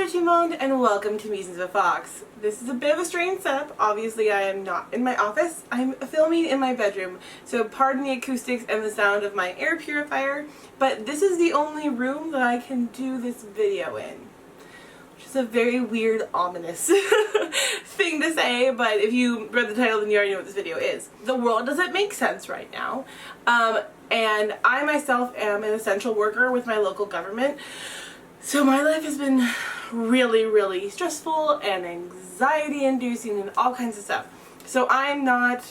there, Timon, and welcome to Musingsofafox. This is a bit of a strange setup. Obviously, I am not in my office. I'm filming in my bedroom, so pardon the acoustics and the sound of my air purifier, but this is the only room that I can do this video in. Which is a very weird, ominous thing to say, but if you read the title, then you already know what this video is. The world doesn't make sense right now, and I myself am an essential worker with my local government. So my life has been really stressful and anxiety inducing and all kinds of stuff. So I'm not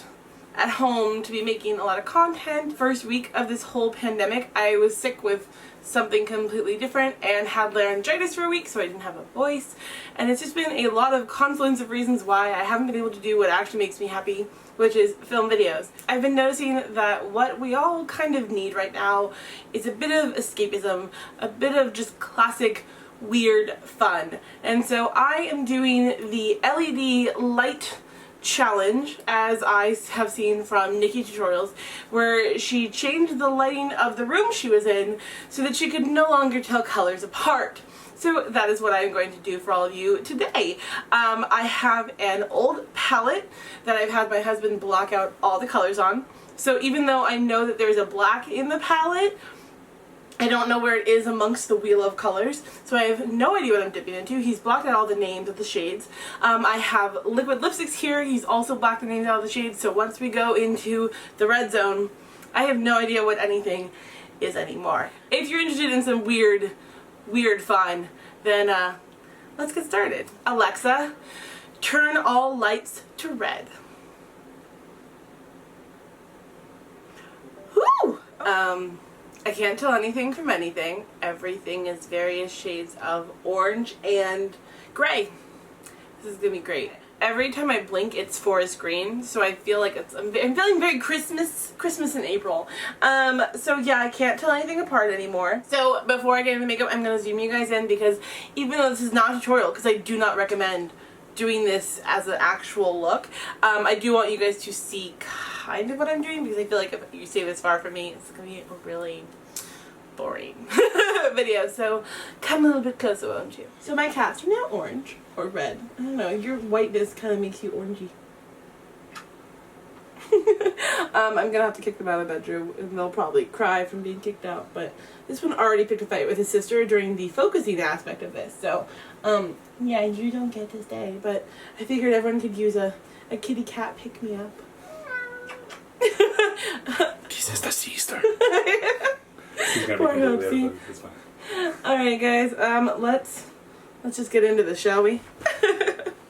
at home to be making a lot of content. First week of this whole pandemic, I was sick with something completely different and had laryngitis for a week, so I didn't have a voice. And it's just been a lot of confluence of reasons why I haven't been able to do what actually makes me happy, which is film videos. I've been noticing that what we all kind of need right now is a bit of escapism, a bit of just classic weird fun. And so I am doing the LED light challenge, as I have seen from Nikkietutorials, where she changed the lighting of the room she was in so that she could no longer tell colors apart. So that is what I'm going to do for all of you today. I have an old palette that I've had my husband block out all the colors on. So even though I know that there's a black in the palette, I don't know where it is amongst the wheel of colors, so I have no idea what I'm dipping into. He's blocked out all the names of the shades. I have liquid lipsticks here. He's also blocked the names out of the shades, so once we go into the red zone, I have no idea what anything is anymore. If you're interested in some weird fun, then let's get started. Alexa, turn all lights to red. Whew! I can't tell anything from anything. Everything is various shades of orange and gray. This is gonna be great. Every time I blink, it's forest green, so I feel like I'm feeling very Christmas in April. So yeah, I can't tell anything apart anymore. So before I get into makeup, I'm gonna zoom you guys in because even though this is not a tutorial, because I do not recommend doing this as an actual look, I do want you guys to see kind of what I'm doing, because I feel like if you stay this far from me, it's gonna be a really boring video. So come a little bit closer, won't you? So my cats are now orange or red. I don't know, your whiteness kind of makes you orangey. I'm gonna have to kick them out of the bedroom and they'll probably cry from being kicked out, but this one already picked a fight with his sister during the focusing aspect of this, so yeah, you don't get to stay, but I figured everyone could use a kitty cat pick me up. This is the sister. Poor Hoopsie. Alright guys, let's just get into this, shall we?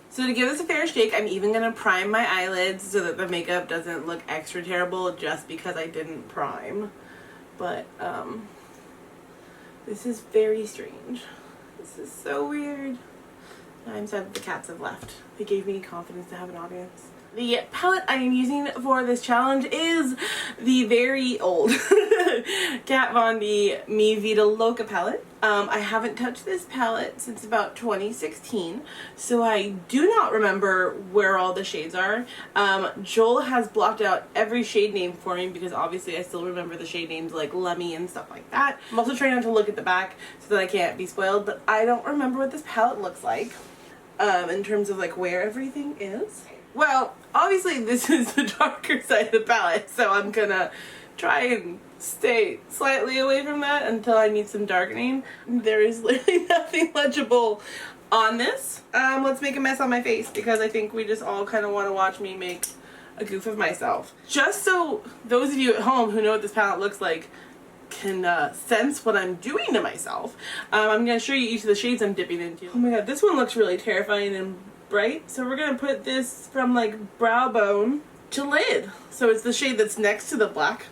So to give this a fair shake, I'm even going to prime my eyelids so that the makeup doesn't look extra terrible just because I didn't prime. But, this is very strange. This is so weird. I'm sad that the cats have left. They gave me confidence to have an audience. The palette I am using for this challenge is the very old Kat Von D Mi Vida Loca palette. I haven't touched this palette since about 2016, so I do not remember where all the shades are. Joel has blocked out every shade name for me because obviously I still remember the shade names like Lemmy and stuff like that. I'm also trying not to look at the back so that I can't be spoiled, but I don't remember what this palette looks like in terms of like where everything is. Well, obviously this is the darker side of the palette, so I'm gonna try and stay slightly away from that until I need some darkening. There is literally nothing legible on this. Let's make a mess on my face because I think we just all kind of want to watch me make a goof of myself. Just so those of you at home who know what this palette looks like can sense what I'm doing to myself, I'm gonna show you each of the shades I'm dipping into. Oh my god, this one looks really terrifying and bright, so we're gonna put this from like brow bone to lid. So it's the shade that's next to the black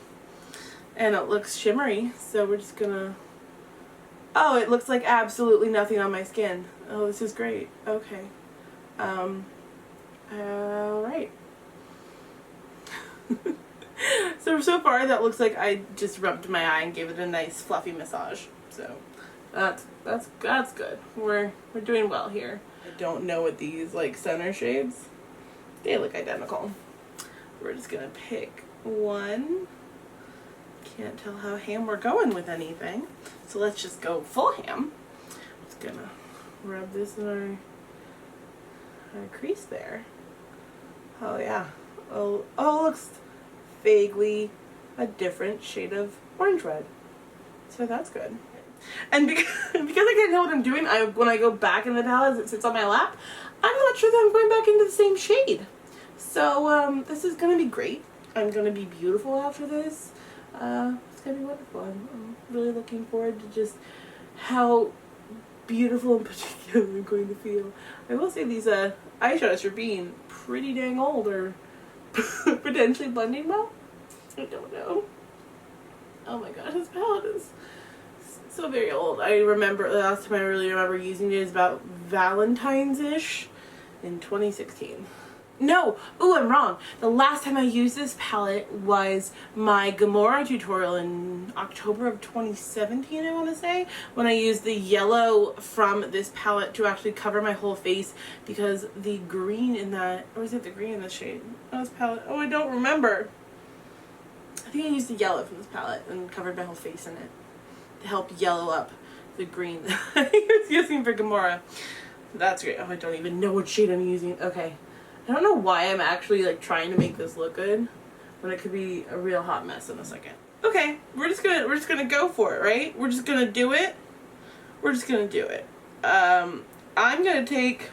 and it looks shimmery, so we're just gonna, oh, it looks like absolutely nothing on my skin. Oh, this is great. Okay, alright. So far that looks like I just rubbed my eye and gave it a nice fluffy massage, so that's good. We're doing well here. I don't know what these like center shades, they look identical. We're just gonna pick one. Can't tell how ham we're going with anything, so let's just go full ham. Just gonna rub this in our crease there. Oh yeah. Oh, it looks vaguely a different shade of orange red. So that's good. And because I can't tell what I'm doing, when I go back in the palette as it sits on my lap, I'm not sure that I'm going back into the same shade. So this is going to be great. I'm going to be beautiful after this. It's going to be wonderful. I'm really looking forward to just how beautiful and particular I'm going to feel. I will say these eyeshadows for being pretty dang old or potentially blending well. I don't know. Oh my god, this palette is so very old. I remember the last time I really remember using it is about Valentine's-ish in 2016. No! Ooh, I'm wrong. The last time I used this palette was my Gamora tutorial in October of 2017, I want to say, when I used the yellow from this palette to actually cover my whole face because the green in that, or is it the green in this shade? Oh, this palette. Oh, I don't remember. I think I used the yellow from this palette and covered my whole face in it to help yellow up the green that I was using for Gamora. That's great. Oh, I don't even know what shade I'm using. Okay. I don't know why I'm actually like trying to make this look good when it could be a real hot mess in a second. Okay, we're just gonna go for it, right? We're just gonna do it. We're just gonna do it. I'm gonna take,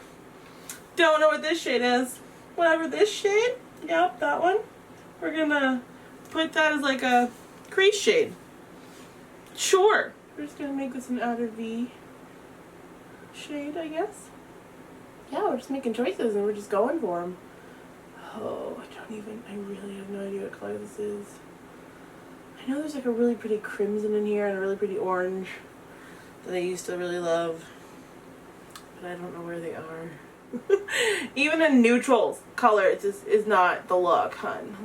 don't know what this shade is. Whatever this shade, yep, that one. We're gonna put that as like a crease shade. Sure. We're just gonna make this an outer V shade, I guess. Yeah, we're just making choices and we're just going for them. Oh, I really have no idea what color this is. I know there's like a really pretty crimson in here and a really pretty orange that I used to really love, but I don't know where they are. Even in neutrals color, is not the look, hun.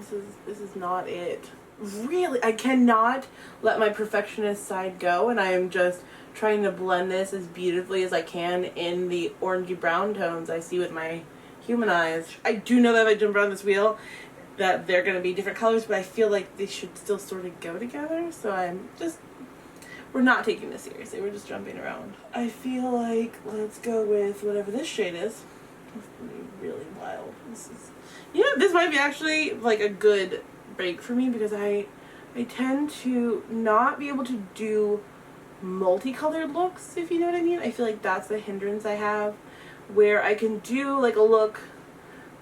This is not it. Really, I cannot let my perfectionist side go, and I am just trying to blend this as beautifully as I can in the orangey brown tones I see with my human eyes. I do know that if I jump around this wheel that they're going to be different colors, but I feel like they should still sort of go together, so we're not taking this seriously, we're just jumping around. I feel like let's go with whatever this shade is. It's going to be really wild. This might be actually like a good break for me because I tend to not be able to do multicolored looks, if you know what I mean. I feel like that's the hindrance I have, where I can do like a look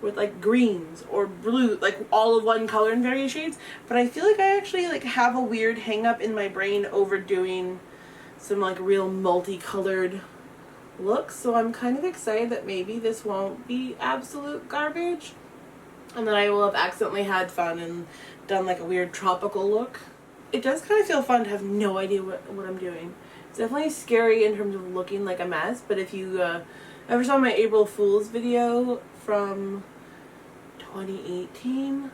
with like greens or blue, like all of one color in various shades, but I feel like I actually like have a weird hang up in my brain over doing some like real multicolored looks. So I'm kind of excited that maybe this won't be absolute garbage and that I will have accidentally had fun and done like a weird tropical look. It does kind of feel fun to have no idea what I'm doing. It's definitely scary in terms of looking like a mess, but if you ever saw my April Fool's video from 2018,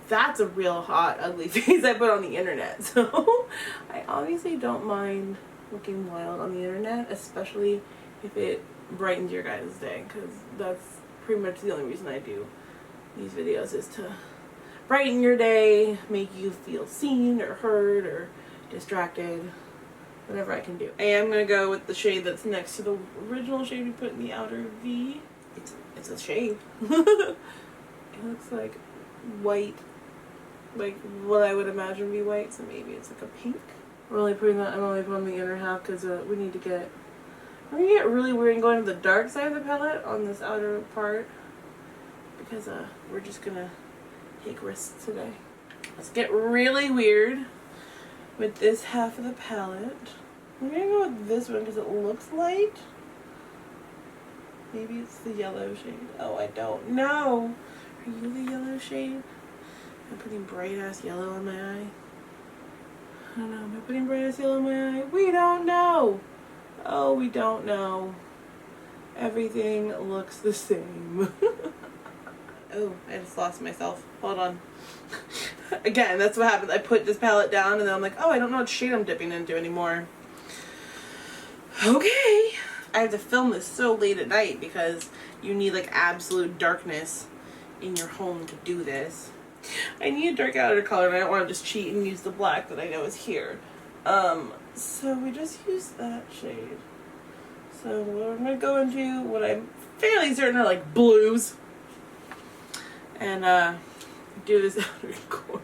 that's a real hot, ugly face I put on the internet. So I obviously don't mind looking wild on the internet, especially if it brightens your guys' day, because that's pretty much the only reason I do these videos, is to brighten your day, make you feel seen or heard or distracted, whatever I can do. I am going to go with the shade that's next to the original shade we put in the outer V. It's a shade. It looks like white, like what I would imagine would be white, so maybe it's like a pink. I'm only putting on the inner half because we're going to get really weird and going to the dark side of the palette on this outer part, because we're just going to take risks today. Let's get really weird with this half of the palette. I'm gonna go with this one because it looks light. Maybe it's the yellow shade. Oh, I don't know. Are you the yellow shade? I'm putting bright ass yellow on my eye. I don't know. Am I putting bright ass yellow on my eye? We don't know. Oh, we don't know. Everything looks the same. Oh, I just lost myself. Hold on. Again, that's what happens. I put this palette down and then I'm like, oh, I don't know what shade I'm dipping into anymore. Okay. I have to film this so late at night because you need like absolute darkness in your home to do this. I need a dark outer color and I don't want to just cheat and use the black that I know is here. So we just use that shade. So we're going to go into what I'm fairly certain are like blues. And do this outer corner.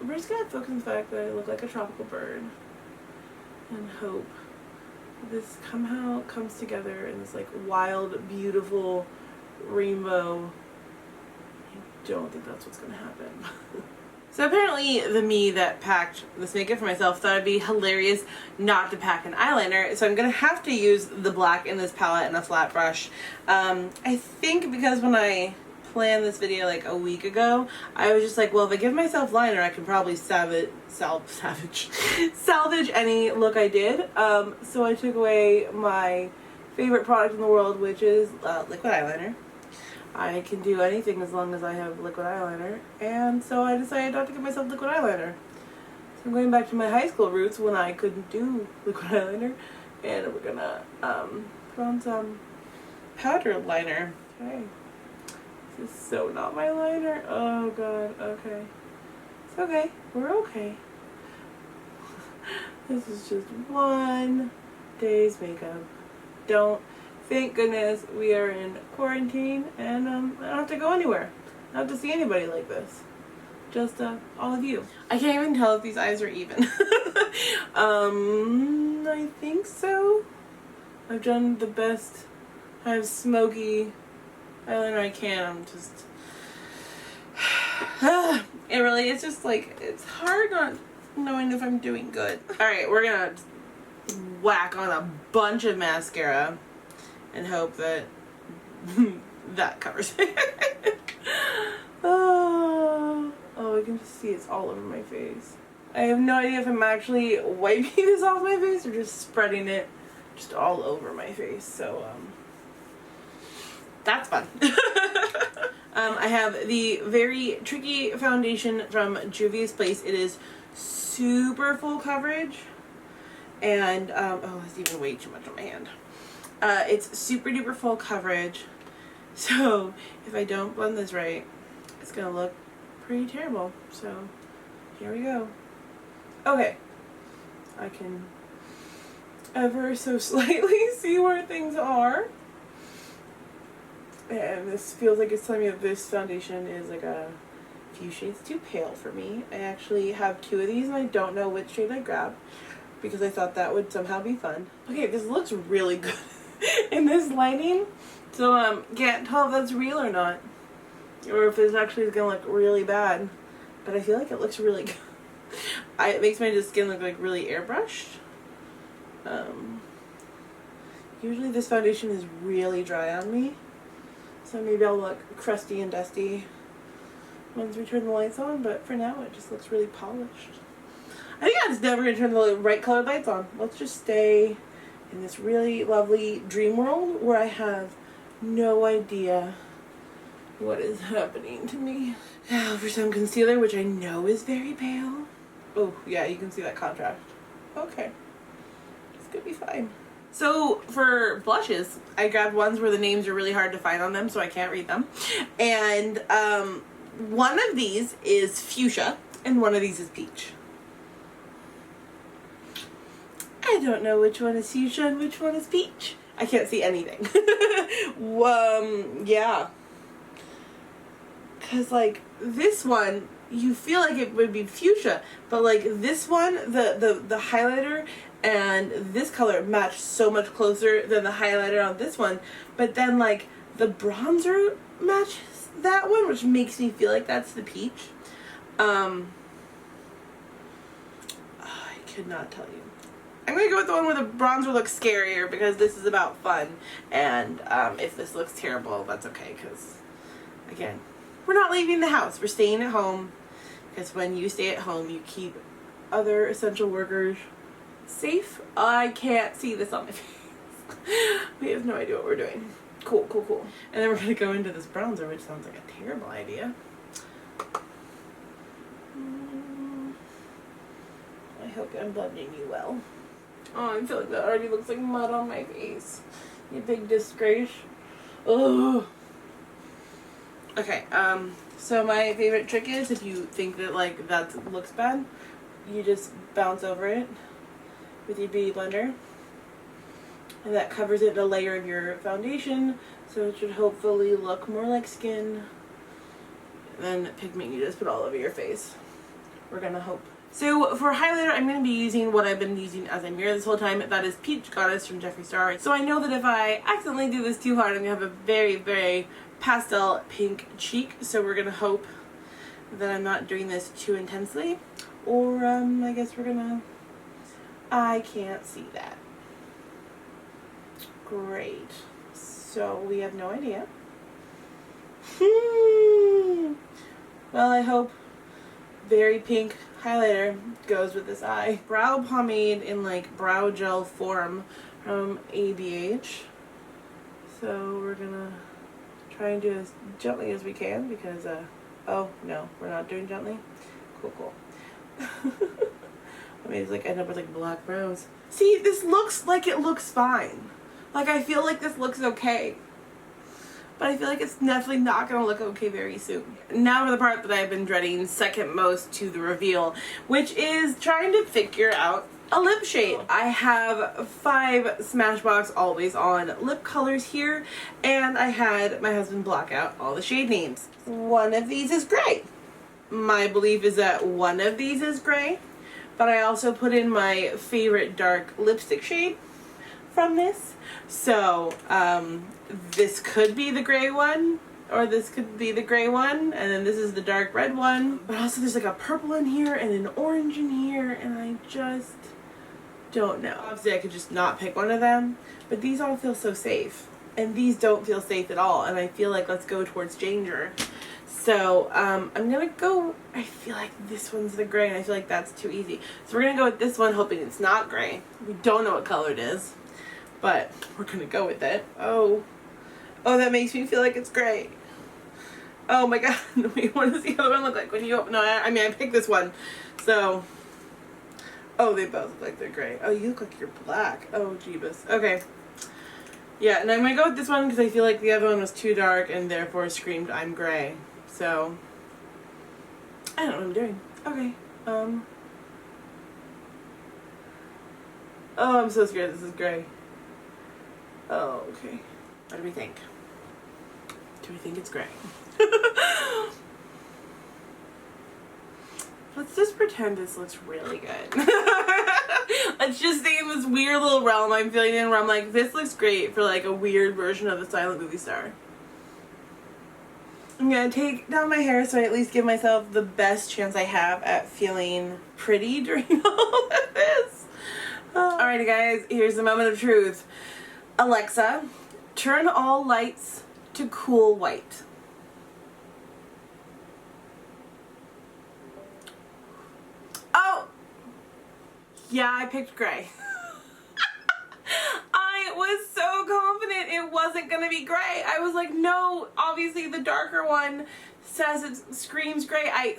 We're just going to focus on the fact that I look like a tropical bird. And hope this somehow comes together in this like wild, beautiful rainbow. I don't think that's what's going to happen. So apparently the me that packed this makeup for myself thought it'd be hilarious not to pack an eyeliner, so I'm going to have to use the black in this palette and a flat brush. I think because when I planned this video like a week ago, I was just like, well, if I give myself liner, I can probably salvage any look I did. So I took away my favorite product in the world, which is liquid eyeliner. I can do anything as long as I have liquid eyeliner, and so I decided not to give myself liquid eyeliner. So I'm going back to my high school roots when I couldn't do liquid eyeliner, and we're gonna put on some powder liner. Okay. This is so not my liner. Oh god, okay. It's okay. We're okay. This is just one day's makeup. Thank goodness we are in quarantine and I don't have to go anywhere. I don't have to see anybody like this. Just all of you. I can't even tell if these eyes are even. I think so. I've done the best kind of smoky eyeliner I can. I'm just it's just like, it's hard not knowing if I'm doing good. Alright, we're gonna whack on a bunch of mascara and hope that that covers it. Oh, I can just see it's all over my face. I have no idea if I'm actually wiping this off my face or just spreading it just all over my face. So, that's fun. I have the very tricky foundation from Juvia's Place. It is super full coverage. And, oh, it's even way too much on my hand. It's super duper full coverage, so if I don't blend this right, it's gonna look pretty terrible. So here we go. Okay, I can ever so slightly see where things are, and this feels like it's telling me that this foundation is like a few shades too pale for me. I actually have two of these and I don't know which shade I grabbed because I thought that would somehow be fun. Okay, this looks really good in this lighting, so can't tell if that's real or not, or if this actually is gonna look really bad, but I feel like it looks really good. It makes my skin look like really airbrushed. Usually this foundation is really dry on me, so maybe I'll look crusty and dusty once we turn the lights on, but for now it just looks really polished. I think I'm just never gonna turn the right colored lights on. Let's just stay in this really lovely dream world where I have no idea what is happening to me. Now for some concealer, which I know is very pale. Oh yeah, you can see that contrast. Okay, it's gonna be fine. So for blushes, I grabbed ones where the names are really hard to find on them, so I can't read them. And one of these is fuchsia, and one of these is peach. I don't know which one is fuchsia and which one is peach. I can't see anything. Yeah. Cause like this one, you feel like it would be fuchsia, but like this one, the highlighter and this color match so much closer than the highlighter on this one. But then like the bronzer matches that one, which makes me feel like that's the peach. I could not tell you. I'm going to go with the one where the bronzer looks scarier because this is about fun. And if this looks terrible, that's okay because, again, we're not leaving the house. We're staying at home because when you stay at home, you keep other essential workers safe. I can't see this on my face. We have no idea what we're doing. Cool, cool, cool. And then we're going to go into this bronzer, which sounds like a terrible idea. I hope I'm blending you well. Oh, I feel like that already looks like mud on my face. You big disgrace. Ugh. Okay, so my favorite trick is if you think that like that looks bad, you just bounce over it with your beauty blender. And that covers it in a layer of your foundation, so it should hopefully look more like skin. And then pigment you just put all over your face. We're gonna hope. So for highlighter, I'm going to be using what I've been using as a mirror this whole time. That is Peach Goddess from Jeffree Star. So I know that if I accidentally do this too hard, I'm going to have a very, very pastel pink cheek. So we're going to hope that I'm not doing this too intensely. Or I guess we're going to... I can't see that. Great. So we have no idea. Well, I hope very pink highlighter goes with this eye. Brow pomade in like brow gel form from ABH. So we're gonna try and do as gently as we can because oh no, we're not doing gently. Cool. I mean, it's like end up with like black brows. See, this looks like it looks fine. Like I feel like this looks okay. But I feel like it's definitely not going to look okay very soon. Now for the part that I've been dreading second most to the reveal, which is trying to figure out a lip shade. I have 5 Smashbox Always On lip colors here, and I had my husband block out all the shade names. One of these is gray. My belief is that one of these is gray, but I also put in my favorite dark lipstick shade from this. So, this could be the gray one, or this could be the gray one, and then this is the dark red one. But also there's like a purple in here and an orange in here, and I just don't know. Obviously I could just not pick one of them, but these all feel so safe. And these don't feel safe at all, and I feel like let's go towards danger. So, I'm gonna go, I feel like this one's the gray, and I feel like that's too easy. So we're gonna go with this one, hoping it's not gray. We don't know what color it is, but we're gonna go with it. Oh, that makes me feel like it's gray. Oh my god, wait, what does the other one look like when you open it? I mean, I picked this one, so. Oh, they both look like they're gray. Oh, you look like you're black. Oh, jeebus. Okay. Yeah, and I'm gonna go with this one because I feel like the other one was too dark and therefore screamed I'm gray. So, I don't know what I'm doing. Okay, oh, I'm so scared this is gray. Oh, okay. What do we think? Do we think it's gray? Let's just pretend this looks really good. Let's just stay in this weird little realm I'm feeling in where I'm like, this looks great for like a weird version of the silent movie star. I'm gonna take down my hair so I at least give myself the best chance I have at feeling pretty during all of this. Alrighty guys, here's the moment of truth. Alexa, turn all lights to cool white. Oh! Yeah, I picked gray. I was so confident it wasn't gonna be gray. I was like, no, obviously the darker one says it screams gray.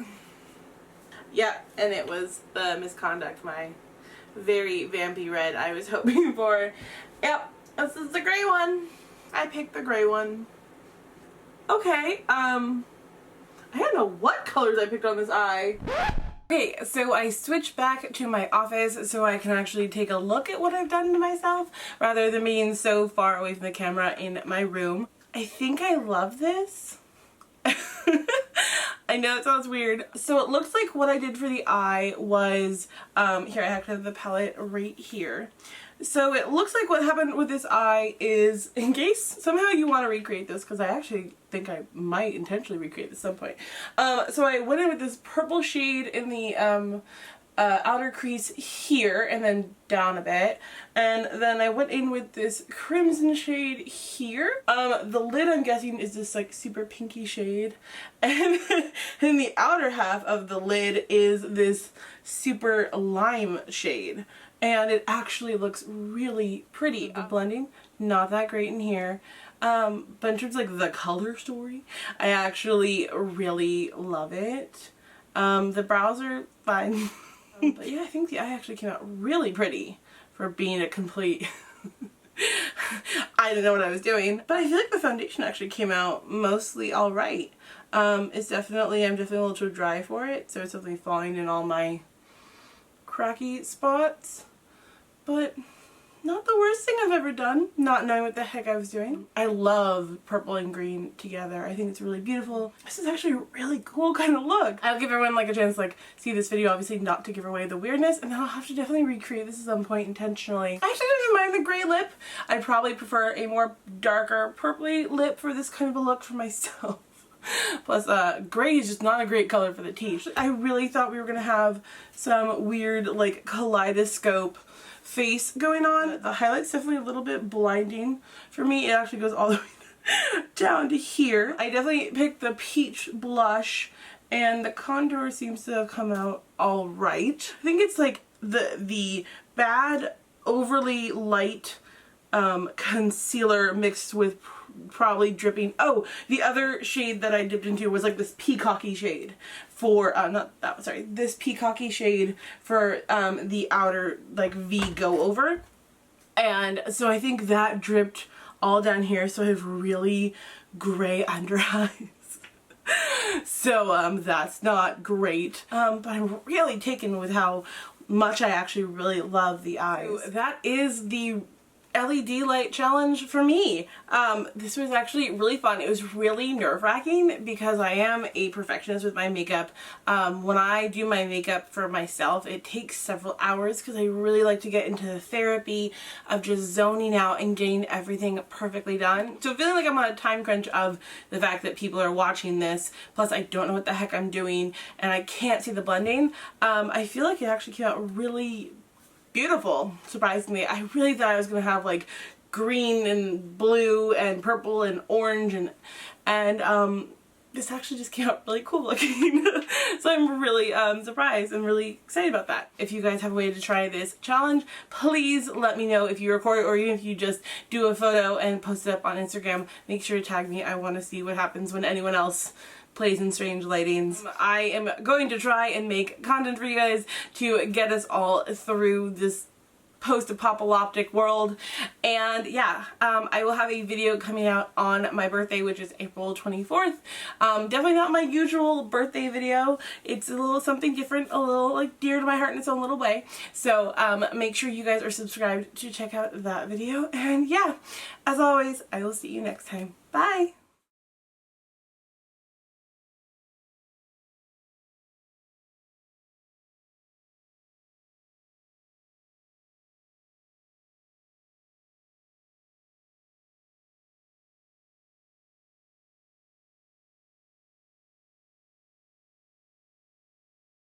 Yeah, and it was the misconduct, my very vampy red I was hoping for. Yep. This is the gray one. I picked the gray one. Okay, I don't know what colors I picked on this eye. Okay, so I switched back to my office so I can actually take a look at what I've done to myself rather than being so far away from the camera in my room. I think I love this. I know it sounds weird. So it looks like what I did for the eye was, here I actually have the palette right here. So it looks like what happened with this eye is, in case somehow you want to recreate this, because I actually think I might intentionally recreate this at some point. So I went in with this purple shade in the outer crease here and then down a bit. And then I went in with this crimson shade here. The lid I'm guessing is this like super pinky shade. And in the outer half of the lid is this super lime shade. And it actually looks really pretty. The blending, not that great in here. But in terms of like the color story, I actually really love it. The brows are fine. But yeah, I think the eye actually came out really pretty for being a complete... I didn't know what I was doing. But I feel like the foundation actually came out mostly alright. I'm definitely a little too dry for it, so it's definitely falling in all my cracky spots, but not the worst thing I've ever done, not knowing what the heck I was doing. I love purple and green together. I think it's really beautiful. This is actually a really cool kind of look. I'll give everyone like a chance to like see this video, obviously not to give away the weirdness, and then I'll have to definitely recreate this at some point intentionally. I actually didn't mind the gray lip. I'd probably prefer a more darker purpley lip for this kind of a look for myself. Plus, gray is just not a great color for the teeth. I really thought we were gonna have some weird like kaleidoscope face going on. The highlight's definitely a little bit blinding for me. It actually goes all the way down to here. I definitely picked the peach blush, and the contour seems to have come out all right. I think it's like the bad overly light concealer mixed with probably dripping. Oh, the other shade that I dipped into was like this peacocky shade for not that, sorry, this peacocky shade for the outer like V go over, and so I think that dripped all down here, so I have really gray under eyes. So that's not great, but I'm really taken with how much I actually really love the eyes. So that is the LED light challenge for me. This was actually really fun. It was really nerve-wracking because I am a perfectionist with my makeup. When I do my makeup for myself, it takes several hours because I really like to get into the therapy of just zoning out and getting everything perfectly done. So feeling like I'm on a time crunch of the fact that people are watching this, plus I don't know what the heck I'm doing and I can't see the blending, I feel like it actually came out really beautiful, surprisingly. I really thought I was going to have like green and blue and purple and orange, and this actually just came out really cool looking. So I'm really surprised and really excited about that. If you guys have a way to try this challenge, please let me know. If you record it, or even if you just do a photo and post it up on Instagram, make sure to tag me. I want to see what happens when anyone else plays in strange lightings. I am going to try and make content for you guys to get us all through this post-apocalyptic world, and yeah, I will have a video coming out on my birthday, which is April 24th. Definitely not my usual birthday video. It's a little something different, a little like dear to my heart in its own little way. So make sure you guys are subscribed to check out that video, and yeah, as always, I will see you next time. Bye!